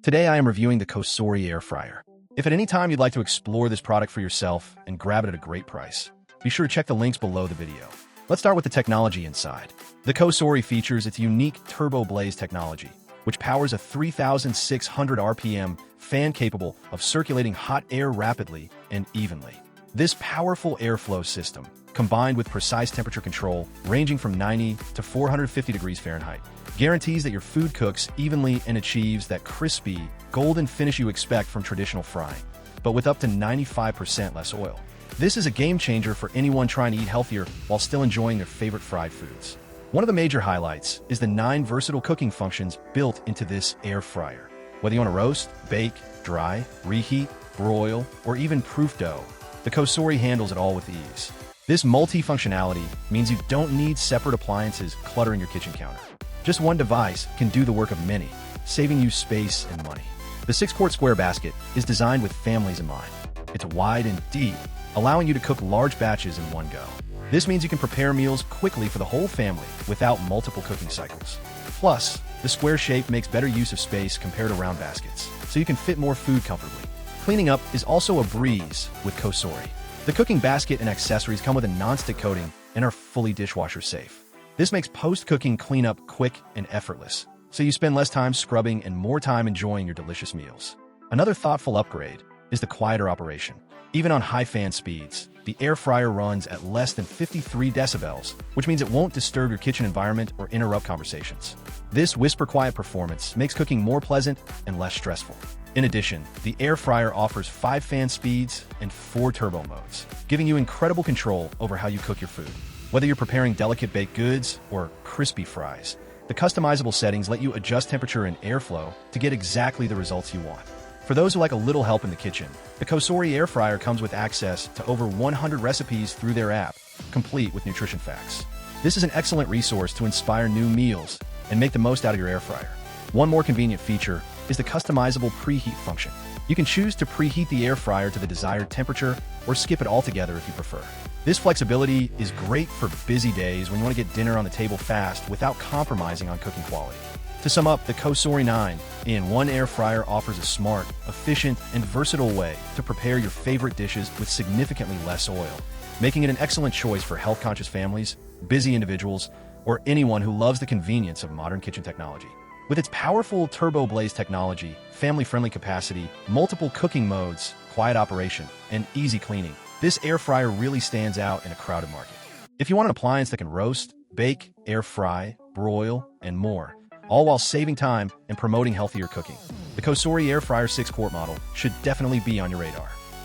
Today I am reviewing the COSORI Air Fryer. If at any time you'd like to explore this product for yourself and grab it at a great price, be sure to check the links below the video. Let's start with the technology inside. The COSORI features its unique TurboBlaze technology, which powers a 3,600 RPM fan capable of circulating hot air rapidly and evenly. This powerful airflow system, combined with precise temperature control ranging from 90 to 450 degrees Fahrenheit, guarantees that your food cooks evenly and achieves that crispy, golden finish you expect from traditional frying, but with up to 95% less oil. This is a game changer for anyone trying to eat healthier while still enjoying their favorite fried foods. One of the major highlights is the 9 versatile cooking functions built into this air fryer. Whether you want to roast, bake, dry, reheat, broil, or even proof dough, the COSORI handles it all with ease. This multi-functionality means you don't need separate appliances cluttering your kitchen counter. Just one device can do the work of many, saving you space and money. The 6-quart square basket is designed with families in mind. It's wide and deep, allowing you to cook large batches in one go. This means you can prepare meals quickly for the whole family without multiple cooking cycles. Plus, the square shape makes better use of space compared to round baskets, so you can fit more food comfortably. Cleaning up is also a breeze with COSORI. The cooking basket and accessories come with a non-stick coating and are fully dishwasher safe. This makes post-cooking cleanup quick and effortless, so you spend less time scrubbing and more time enjoying your delicious meals. Another thoughtful upgrade is the quieter operation. Even on high fan speeds, the air fryer runs at less than 53 decibels, which means it won't disturb your kitchen environment or interrupt conversations. This whisper-quiet performance makes cooking more pleasant and less stressful. In addition, the air fryer offers 5 fan speeds and 4 turbo modes, giving you incredible control over how you cook your food. Whether you're preparing delicate baked goods or crispy fries, the customizable settings let you adjust temperature and airflow to get exactly the results you want. For those who like a little help in the kitchen, the COSORI Air Fryer comes with access to over 100 recipes through their app, complete with nutrition facts. This is an excellent resource to inspire new meals and make the most out of your air fryer. One more convenient feature is the customizable preheat function. You can choose to preheat the air fryer to the desired temperature or skip it altogether if you prefer. This flexibility is great for busy days when you want to get dinner on the table fast without compromising on cooking quality. To sum up, the COSORI 9-in-1 air fryer offers a smart, efficient, and versatile way to prepare your favorite dishes with significantly less oil, making it an excellent choice for health-conscious families, busy individuals, or anyone who loves the convenience of modern kitchen technology. With its powerful TurboBlaze technology, family-friendly capacity, multiple cooking modes, quiet operation, and easy cleaning, this air fryer really stands out in a crowded market. If you want an appliance that can roast, bake, air fry, broil, and more, all while saving time and promoting healthier cooking, the COSORI Air Fryer 6-quart model should definitely be on your radar.